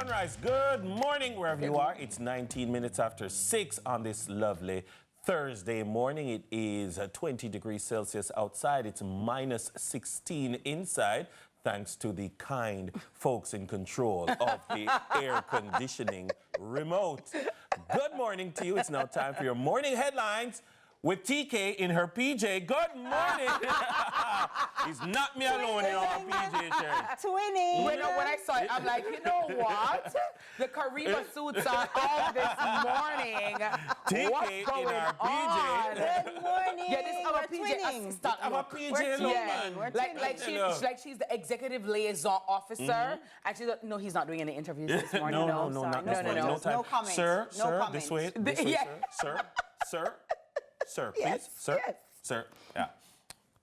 Sunrise, good morning wherever you are. It's 19 minutes after 6 on this lovely Thursday morning. It is 20 degrees Celsius outside. It's minus 16 inside, thanks to the kind folks in control of the air conditioning remote. Good morning to you. It's now time for your morning headlines with TK in her PJ. Good morning. It's not me alone in our PJ shirt. Twinning. When I saw it, I'm like, you know what? The Kariba suits are all this morning. TK in our PJ. Good morning. Yeah, this is our PJ twinning. assistant. I'm a look. PJ alone, man. We're Like she's the executive liaison officer. And she's no, he's not doing any interviews this morning. No, not this morning. No time. No comments. Sir, No sir, comments. this way, Yeah. sir, please, Yes, sir, yes. sir, yeah.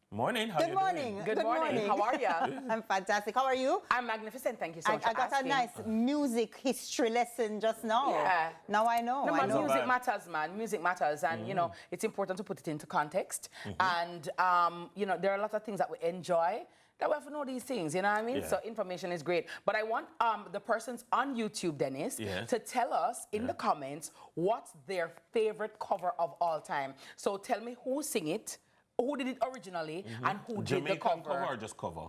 Morning, how Good you morning. doing? Good morning. How are you? I'm fantastic. How are you? I'm magnificent. Thank you so much. I got for asking. a nice music history lesson just now. Yeah. Now I know. No, I man, know. music matters, man. Music matters, and you know it's important to put it into context. And you know there are a lot of things that we enjoy. That we have to know these things, you know what I mean? Yeah. So information is great. But I want the persons on YouTube, Dennis, Yes. to tell us in the comments what's their favorite cover of all time. So tell me who sing it, who did it originally, and who did the Jamaican cover. or just cover?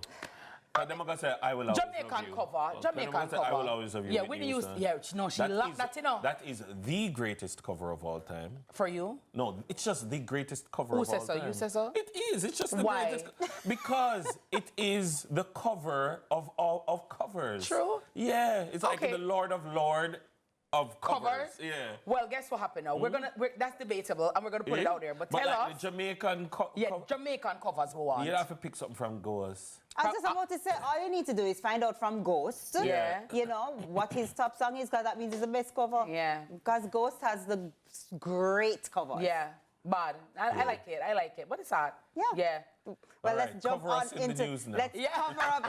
But them are gonna say, I will always Jamaican love you. cover, Okay, Jamaican them are gonna say, cover. I will always love you. Yeah, Whitney Whitney used, Houston. yeah, no, she loved that, you know. That is the greatest cover of all time. For you? No, it's just the greatest cover Who of all says so? time. You say so? It is. It's just the Why? greatest. Because it is the cover of all of covers. True. Yeah, it's like Okay. the Lord of covers. Yeah. Well, guess what happened now? That's debatable, and we're gonna put it Yeah. out there. But But tell like us. the Jamaican Yeah, Jamaican covers we want. you have to pick something from Goas. I was just about to say, all you need to do is find out from Ghost. Yeah. You know, what his top song is, because that means it's the best cover. Yeah. Because Ghost has the great covers. Yeah, bad. I like it. I like it. What is that? Yeah. Yeah. Well, All let's right, jump cover us on in the into news now. let's Yeah. cover up.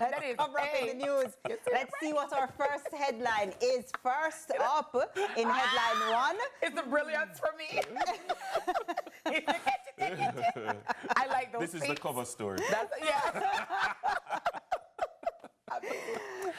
Let's is- cover up in hey. the news. You see Let's see what our first headline is. First up in headline one. It's the brilliance for me. If you catch it, take it. I like those This is the things. cover story. That's, yeah.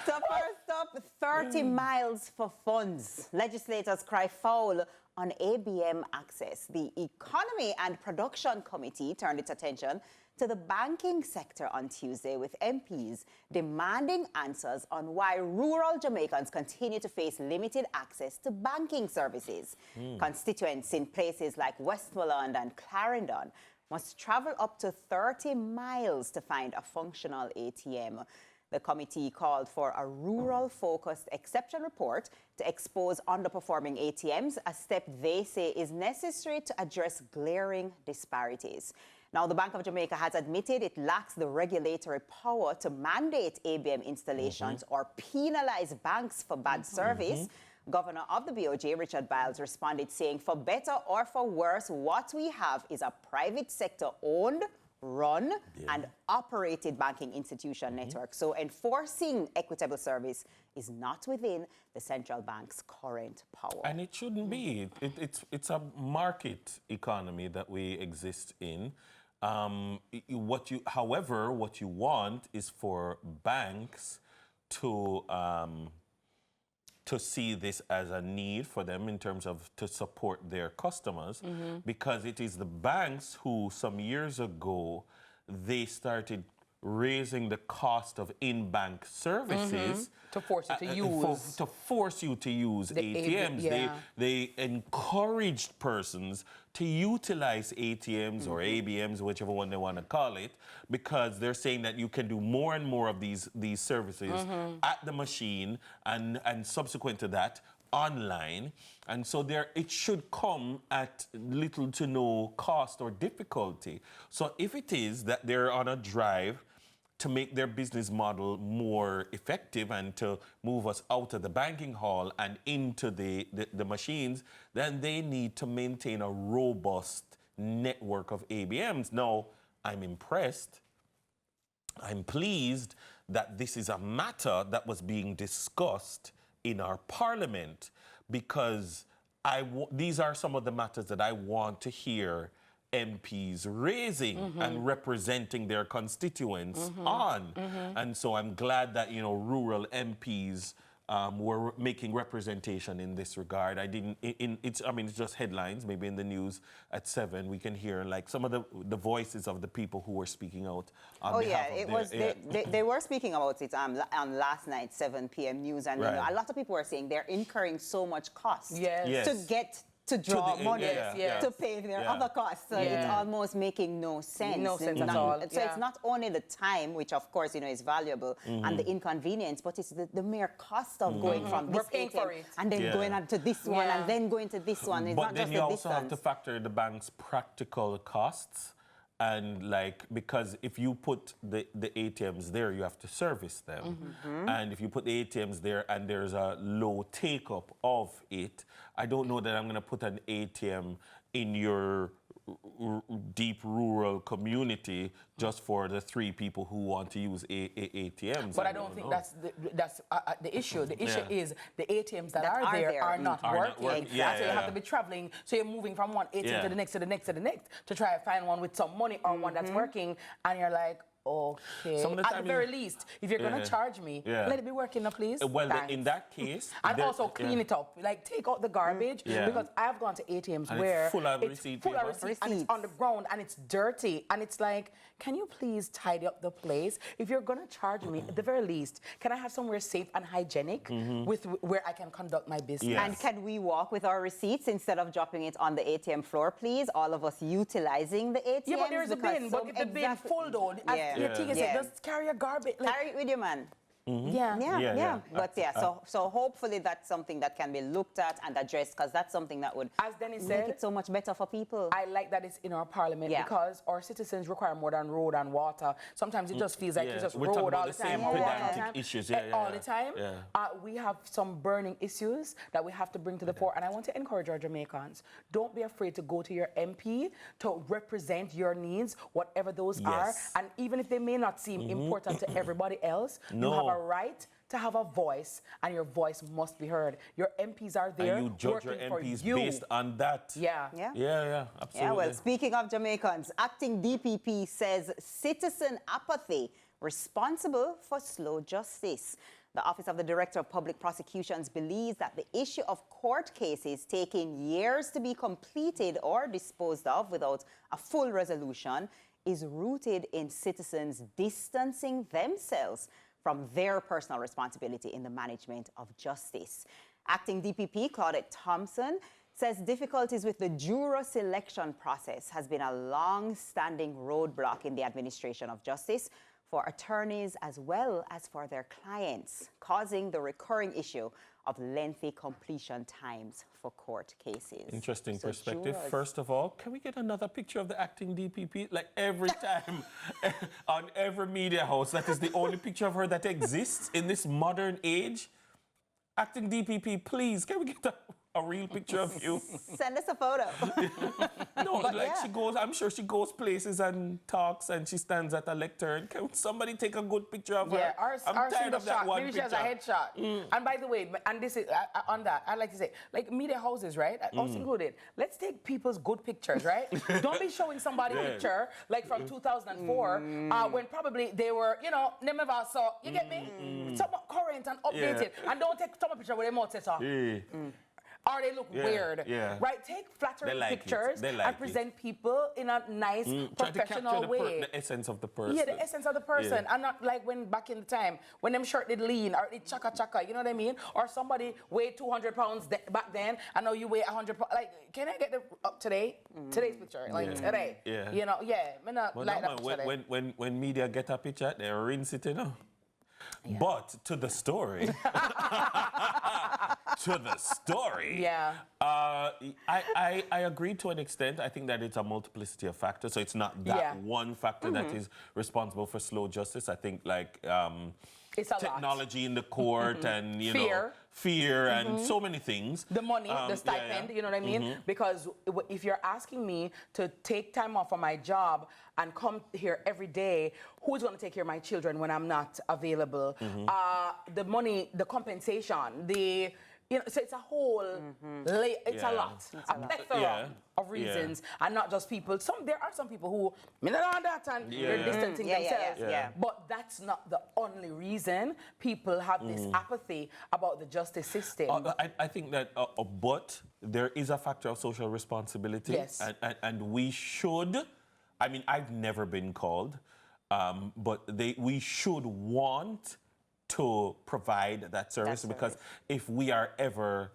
So first up, 30 miles for funds. Legislators cry foul on ABM access. The Economy and Production Committee turned its attention to the banking sector on Tuesday, with MPs demanding answers on why rural Jamaicans continue to face limited access to banking services. Constituents in places like Westmoreland and Clarendon must travel up to 30 miles to find a functional ATM. The committee called for a rural-focused exception report to expose underperforming ATMs, a step they say is necessary to address glaring disparities. Now, the Bank of Jamaica has admitted it lacks the regulatory power to mandate ABM installations or penalize banks for bad service. Governor of the BOJ, Richard Biles, responded saying, for better or for worse, what we have is a private sector-owned, run and operated banking institution network. So enforcing equitable service is not within the central bank's current power. And it shouldn't be. It's a market economy that we exist in. However, what you want is for banks to see this as a need for them in terms of to support their customers, because it is the banks who some years ago they started raising the cost of in-bank services To force you to use. to force you to use The ATMs. yeah. They encouraged persons to utilize ATMs or ABMs, whichever one they want to call it, because they're saying that you can do more and more of these services at the machine and subsequent to that online. And so it should come at little to no cost or difficulty. So if it is that they're on a drive to make their business model more effective and to move us out of the banking hall and into the machines, then they need to maintain a robust network of ABMs. Now, I'm impressed. I'm pleased that this is a matter that was being discussed in our parliament, because these are some of the matters that I want to hear MPs raising and representing their constituents on. And so I'm glad that, rural MPs were making representation in this regard. I didn't. I mean, it's just headlines. Maybe in the news at 7, we can hear like some of the voices of the people who were speaking out. On behalf of they were speaking about it on last night's 7 p.m. news, and you know, a lot of people were saying they're incurring so much cost to get to draw money to pay their other costs. So it's almost making no sense. No sense at all. So it's not only the time, which of course, you know, is valuable, and the inconvenience, but it's the mere cost of going from this ATM and then going on to this one and then going to this one. It's but not then just you the also have distance. to factor the bank's practical costs. And like, because if you put the ATMs there, you have to service them. And if you put the ATMs there and there's a low take-up of it, I don't know that I'm going to put an ATM in your deep rural community just for the 3 people who want to use ATMs. But I don't think that's the issue. The issue is the ATMs that are there are not working. So you have to be traveling. So you're moving from one ATM to the next, to the next, to the next to try to find one with some money or one that's working. And you're like, okay. At the very least, if you're going to charge me, let it be working now, please. Well, in that case... and also clean it up. Like, take out the garbage. Because I've gone to ATMs and where it's full of receipts and it's on the ground and it's dirty. And it's like, can you please tidy up the place? If you're going to charge me, at the very least, can I have somewhere safe and hygienic with where I can conduct my business? Yes. And can we walk with our receipts instead of dropping it on the ATM floor, please? All of us utilizing the ATM. Yeah, but there's a bin. But if the bin full, though, your thing is just carry a garbage. Like, carry it with you, man. Yeah. But so hopefully that's something that can be looked at and addressed, because that's something that would as Dennis said, make it so much better for people. I like that it's in our parliament because our citizens require more than road and water. Sometimes it just feels like it's just road all the time. All the time. We have some burning issues that we have to bring to the fore, and I want to encourage our Jamaicans. Don't be afraid to go to your MP to represent your needs, whatever those are, and even if they may not seem important to everybody else, you have a right to have a voice, and your voice must be heard. Your MPs are there. And you judge your MPs based on that. Absolutely. Yeah, well, speaking of Jamaicans, acting DPP says citizen apathy responsible for slow justice. The Office of the Director of Public Prosecutions believes that the issue of court cases taking years to be completed or disposed of without a full resolution is rooted in citizens distancing themselves from their personal responsibility in the management of justice. Acting DPP Claudette Thompson says difficulties with the juror selection process has been a long-standing roadblock in the administration of justice for attorneys as well as for their clients, causing the recurring issue of lengthy completion times for court cases. Interesting perspective. Jurors. First of all, can we get another picture of the acting DPP? Like every time on every media house, that is the only picture of her that exists in this modern age. Acting DPP, please, can we get a real picture of you? Send us a photo. No, but like she goes, I'm sure she goes places and talks and she stands at a lectern. Can somebody take a good picture of her? I'm tired of that one maybe picture. She has a headshot. And by the way, and this is, on that, I'd like to say, like media houses, right? Us included, let's take people's good pictures, right? Don't be showing somebody a picture, like from 2004, when probably they were, you know, never saw, you get me? Somewhat current and updated. And don't take some picture with them out or they look weird, right? Take flattering pictures and present people in a nice, professional way. The essence of the person. Yeah, the essence of the person, and not like when back in the time when them shirt did lean or it chaka, you know what I mean? Or somebody weighed 200 pounds back then, and now you weigh 100 pounds. Like, can I get the up today? Today's picture, like today. You know, me not like that picture. When media get a picture, they rinse it, you know. But to the story. I agree to an extent. I think that it's a multiplicity of factors. So it's not that one factor that is responsible for slow justice. I think like it's technology in the court and fear and so many things. The money, the stipend, you know what I mean? Because if you're asking me to take time off from my job and come here every day, who's going to take care of my children when I'm not available? The money, the compensation, the You know, so it's a whole, it's a lot, a plethora of reasons, and not just people. There are some people who, I don't know that, and they're distancing themselves. But that's not the only reason people have this apathy about the justice system. I think that, but there is a factor of social responsibility. Yes. And we should, I mean, I've never been called, but we should want to provide that service, because if we are ever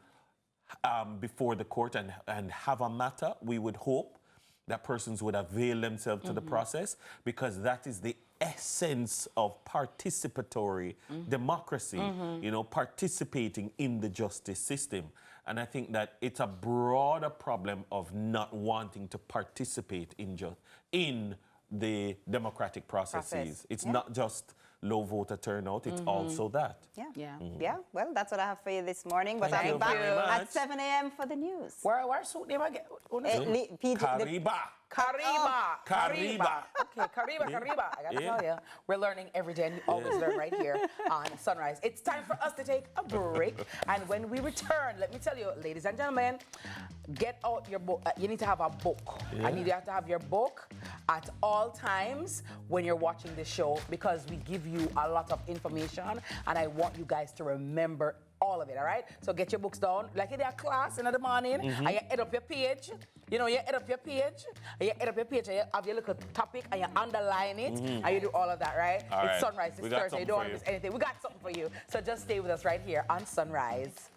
before the court and have a matter, we would hope that persons would avail themselves to the process, because that is the essence of participatory democracy, you know, participating in the justice system. And I think that it's a broader problem of not wanting to participate in the democratic processes. It's not just low voter turnout, it's also that. Yeah, well, that's what I have for you this morning. But I'll be back at 7 a.m. for the news. Where's suit name again? Kariba. Kariba. Okay, Kariba. I gotta tell you, we're learning every day, and we always learn right here on Sunrise. It's time for us to take a break, and when we return, let me tell you, ladies and gentlemen, get out your book. You need to have a book. I need you to have your book at all times when you're watching this show, because we give you a lot of information, and I want you guys to remember all of it, all right? So get your books down. Like in your class in the morning, and you head up your page. You know, you head up your page, and you have your little topic, and you underline it, and you do all of that, right? All it's Sunrise, it's Thursday, you don't want to miss anything. We got something for you. So just stay with us right here on Sunrise.